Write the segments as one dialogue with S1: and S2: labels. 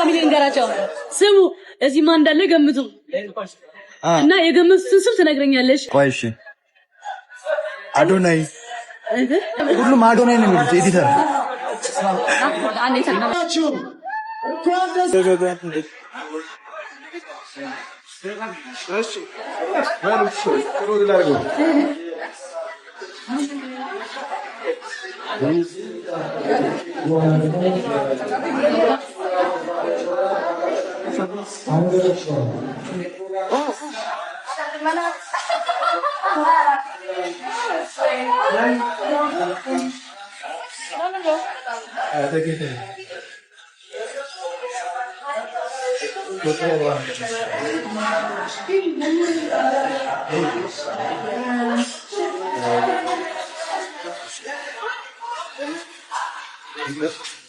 S1: ፋሚሊ እንገራቸው ስሙ እዚህ ማን እንዳለ ገምቱ እና የገመቱትን ስም ትነግረኛለሽ
S2: ቆይ እሺ አዶናይ ሁሉም አዶናይ ነው የሚሉት ኤዲተር አንዴ ተናግራችሁ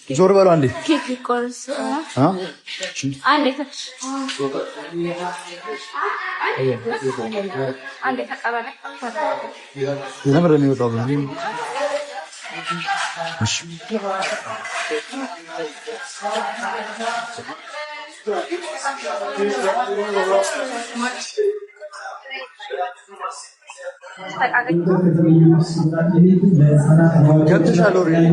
S2: ዞር በለው አንዴ
S1: ኬክ ቆርስ አንዴ አንዴ ተቀበለ
S2: ለምን ነው የሚወጣው እሺ ገብተሻል ኦሬዲ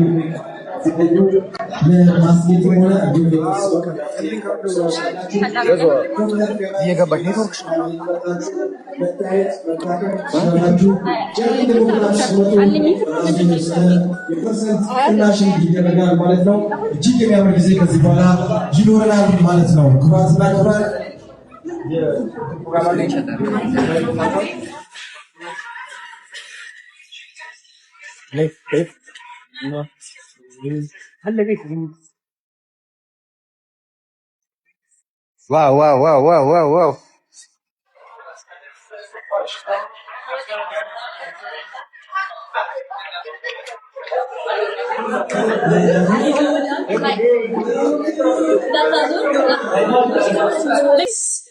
S2: እየገባሽ ኔትወርክ
S3: ማለት ነው። እጅግ የሚያምር ጊዜ ከዚህ በኋላ ይኖረናል ማለት ነው። ክቡራትና ክቡራን
S2: ዋው ዋው ዋው ዋው ዋው ዋው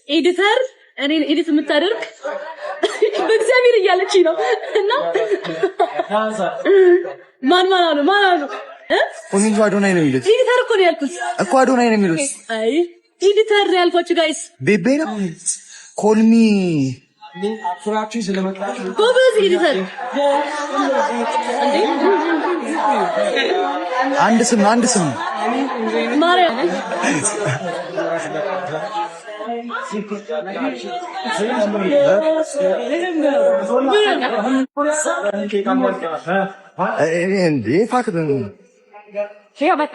S1: ኤዲተር እኔ ኤዲት የምታደርግ በእግዚአብሔር እያለች ነው እና ማን አሉ
S2: ኮሚንግ አዶናይ ነው የሚሉት
S1: ኤዲተር እኮ ነው ያልኩት
S2: እኮ አዶናይ ነው የሚሉት
S1: አይ ኤዲተር ያልኳችሁ ጋይስ
S2: ቤቤ ነው ኮልሚ
S3: ፍራችሁ ስለመጣችሁ
S1: ጎበዝ ኤዲተር
S2: አንድ ስም
S1: ማርያም
S2: እንዴ ፋክት ነው
S1: መጣ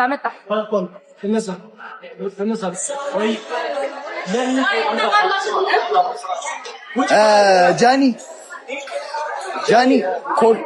S2: ጃኒ ኮል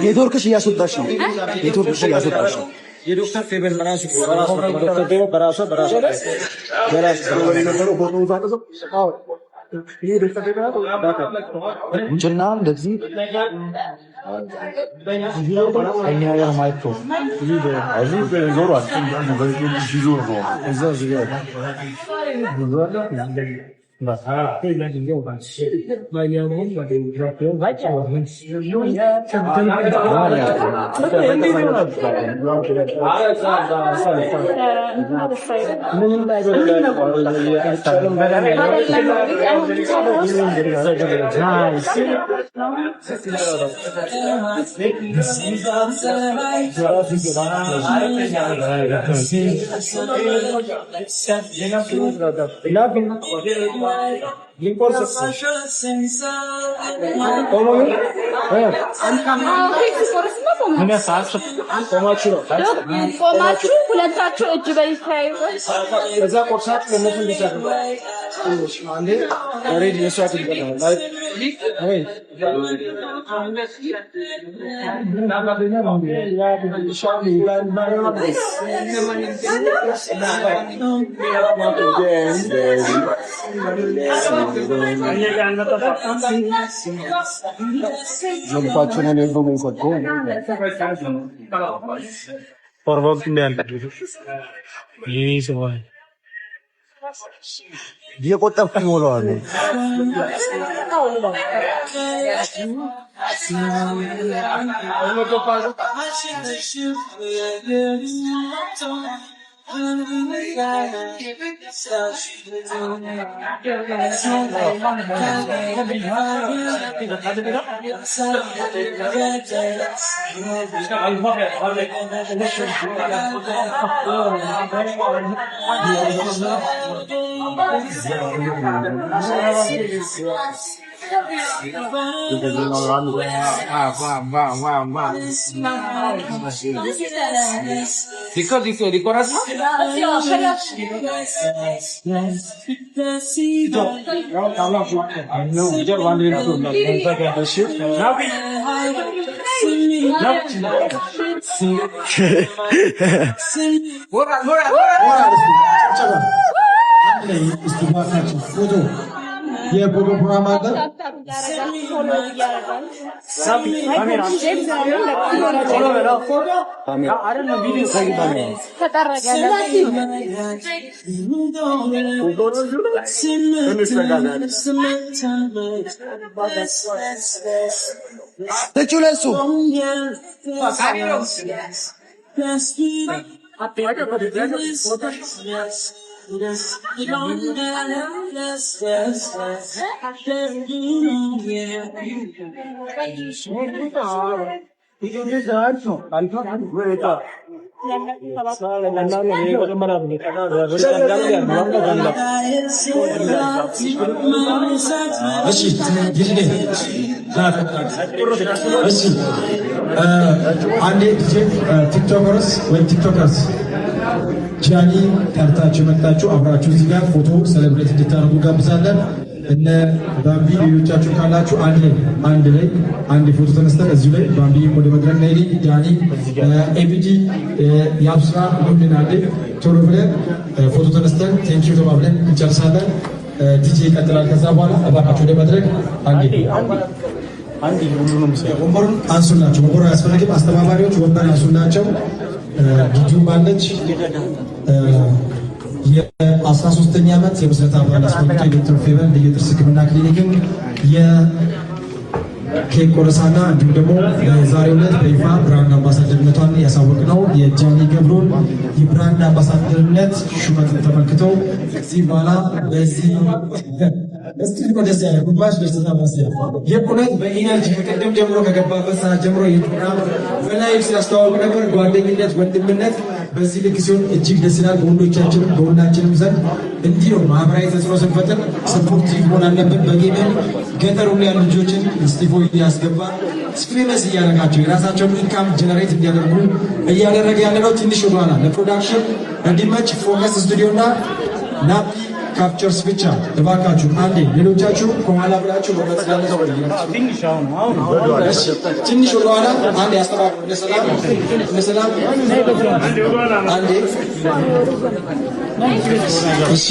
S2: ኔትወርክሽ እያስወጣሽ ነው።
S3: የዶክተር ፌበል በራሱ ዶክተር ፌበል በራሱ
S2: እንጭና እንደዚህ Aynı yer Mayto.
S4: Azul böyle zor var. Böyle bir şey zor bu.
S2: Güzel güzel.
S4: Bak ha. Böyle bir yol var. Böyle yolun var. Yapıyor. Var ya.
S5: ቆማችሁ ሁለታችሁ እጅ በእጅ ተያይዘ
S2: እዛ ቆርሳት ለነሱ እንዲሰሩ አንዴ ሬዲ መስዋዕት ይባላል ላይ አይ ዞልፋቸውን ነው ነው ይቆጥቁ
S4: Forward እንደ ይሄ ሰው
S2: እየቆጠብኩ ሞላዋል Di corazón.
S3: የፎቶ ፕሮግራም አለ። አንዴ ቲክቶከርስ ወይ ቲክቶከርስ ጃኒ ጠርታችሁ መጣችሁ አብራችሁ እዚህ ጋር ፎቶ ሴሌብሬት እንድታደርጉ ጋብዛለን። እነ ባምቢ ሌሎቻችሁ ካላችሁ አንድ ላይ ፎቶ ተነስተን እዚሁ ላይ ባምቢ ወደ መድረክ ላይ ጃኒ ኤቢዲ ያብስራ ሁሉን አንዴ ቶሎ ብለን ፎቶ ተነስተን ቴንኪዩ ተባብለን እንጨርሳለን። ዲጄ ይቀጥላል። ከዛ በኋላ እባካችሁ ወደ መድረክ አንዴ ሁሉንም ወንበሩን አንሱላቸው። ወንበሩ አያስፈልግም። አስተባባሪዎች ወንበር አንሱላቸው። ዲጂው ማለች የ13ኛ ዓመት የምስረታ በዓል አስመልክቶ የዶክተር ፌቨን የጥርስ ሕክምና ክሊኒክን የኬክ ቆረሳና እንዲሁም ደግሞ በዛሬው ዕለት በይፋ ብራንድ አምባሳደርነቷን ያሳወቅነው የጃኒ ገብሩን የብራንድ አምባሳደርነት ሹመትን ተመልክተው ከዚህ በኋላ በዚህ ደስ ያለ ጉባሽ ደስታ ማስያ የቁነት በኢነርጂ ከቀደም ጀምሮ ከገባበት ሰዓት ጀምሮ የፕሮግራም በላይቭ ሲያስተዋውቅ ነበር። ጓደኝነት፣ ወንድምነት በዚህ ልክ ሲሆን እጅግ ደስ ይላል። በወንዶቻችንም በሁላችንም ዘንድ እንዲህ ነው ማህበራዊ ተጽዕኖ ስንፈጥር ሰፖርቲቭ መሆን አለብን። በጌመን ገጠሩ ያሉ ልጆችን ስቲፎ እያስገባ ፌመስ እያደረጋቸው የራሳቸውን ኢንካም ጀነሬት እንዲያደርጉ እያደረገ ያለነው ትንሽ ወደኋላ ለፕሮዳክሽን እንዲመች ፎከስ ስቱዲዮና ናፒ ካፕቸርስ ብቻ እባካችሁ አንዴ ሌሎቻችሁ ከኋላ ብላችሁ ወረድ ያለው ትንሽ ወደ ኋላ አንዴ ያስተባብሩ። ለሰላም አንዴ እሺ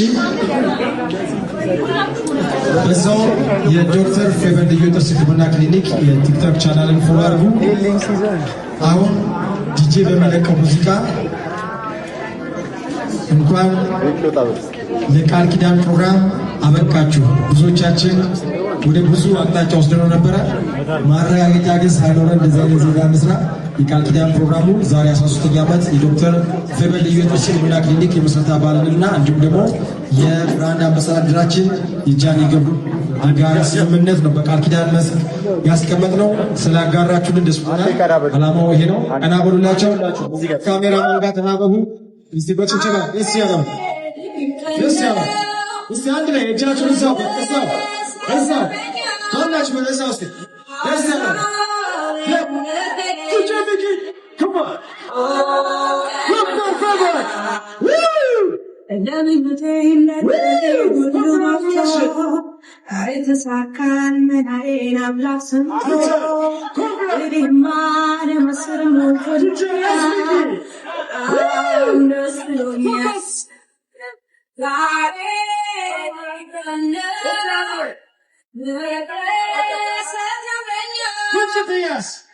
S3: በዛው የዶክተር ፌቨር ልዩ ጥርስ ህክምና ክሊኒክ የቲክቶክ ቻናልን ፎሎ አድርጉ። አሁን ዲጄ በሚለቀው ሙዚቃ እንኳን ለቃል ኪዳን ፕሮግራም አበቃችሁ። ብዙዎቻችን ወደ ብዙ አቅጣጫ ወስደነው ነበረ። ማረጋገጫ ግን ሳይኖረን እንደዚህ አይነት ዜና መስራ የቃል ኪዳን ፕሮግራሙ ዛሬ 13ኛ ዓመት የዶክተር ፌቨር ልዩ ጥርስ ህክምና ክሊኒክ የምስረታ በዓልንና እንዲሁም ደግሞ የብራንድ አምባሳደራችን የጃኒ ገብሩ አጋር ስምምነት ነው በቃል ኪዳን መስክ ያስቀመጥነው። ስላጋራችሁልን ደስ ብሎናል። ዓላማው ይሄ ነው። ቀና በሉላቸው። ካሜራማን ጋር ተናበቡ። እስቲ በጭብጨባ ደስ ያለው እስቲ አንድ ላይ እጃችሁን እዛው ካላችሁ በዛው እስቲ ደስ ያለው come on Dr. Fever Yes.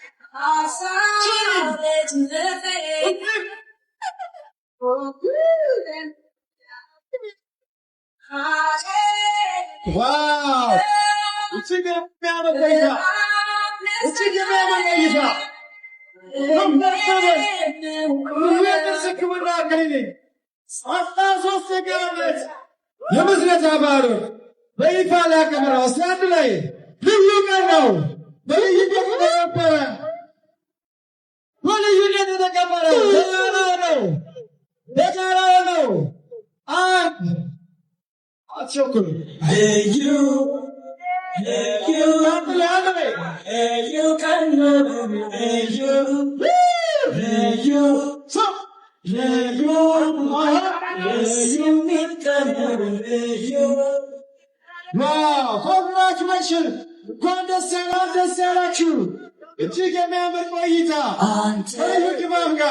S3: Wow! It's a good amount of data. It's a good amount of data. Come back, brother. We're the second one not getting it. Our stars will stick on it. You must let her about it. Lady Pala Camera, stand delay. Leave you can know. But you get the camera. What do you get to the camera? They don't know. What's your good? Hey, you can love me. Hey, you can love me. Hey, you. So, hey, you, my heart. Hey, you can love me. Hey, you. Wow, congratulations. God bless you. እጅግ የሚያምር ቆይታ ታሪክ ባንጋ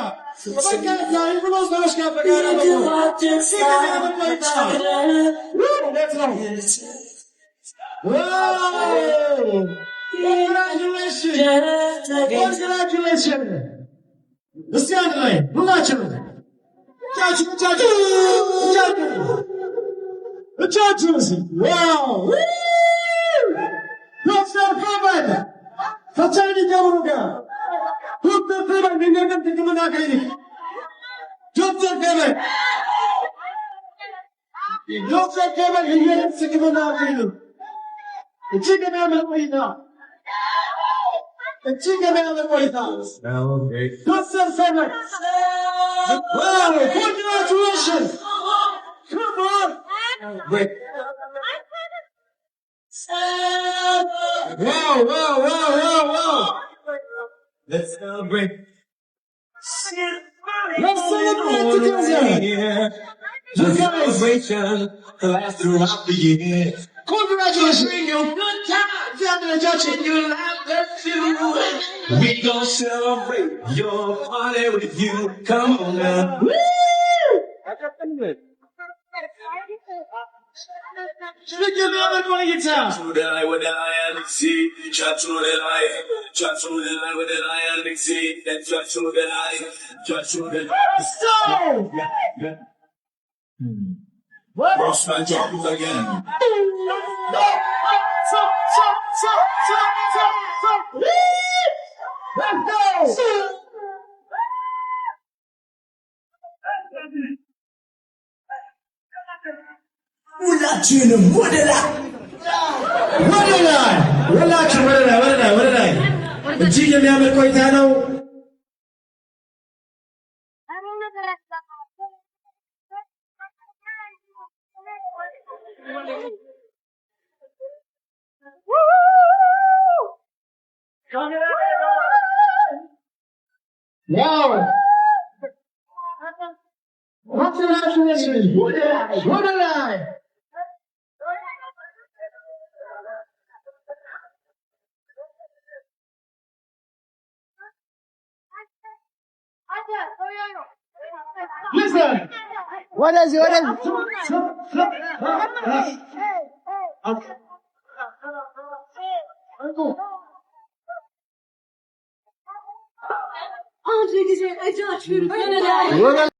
S3: በቃ ይብሎ ሰዎች ጋር በጋራ ነው Congratulations. እስቲ አንድ ላይ ሁላችንም ዋው ዶክተር ፌቨር ከጃኒ ገብሩ ጋር ዶክተር ፌቨር የነገር ህክምና ክሊኒክ ዶክተር ፌቨር የነገር ህክምና ክሊኒክ እጅግ የሚያምር ቆይታ ዶክተር ፌቨር ዋው ኮንግራቹሌሽንስ come on wait Wow. Let's celebrate. Let's celebrate together. The celebration lasts throughout the year. Congratulations. Bring your good times. Family judge and you laugh at you. We gon' celebrate your party with you. Come on now. Woo! Should give me another one guitar. To the light with the lion, see. Try to the light with the lion, see. Then try to the light. Stop! What? Cross my drums again. Stop. Let's go! ሁላችንም ወደ ላይ እጅግ የሚያምር ቆይታ ነው። ዋው ወደ ላይ Listen. What is it? Okay.
S1: አንድ ጊዜ እጃችሁን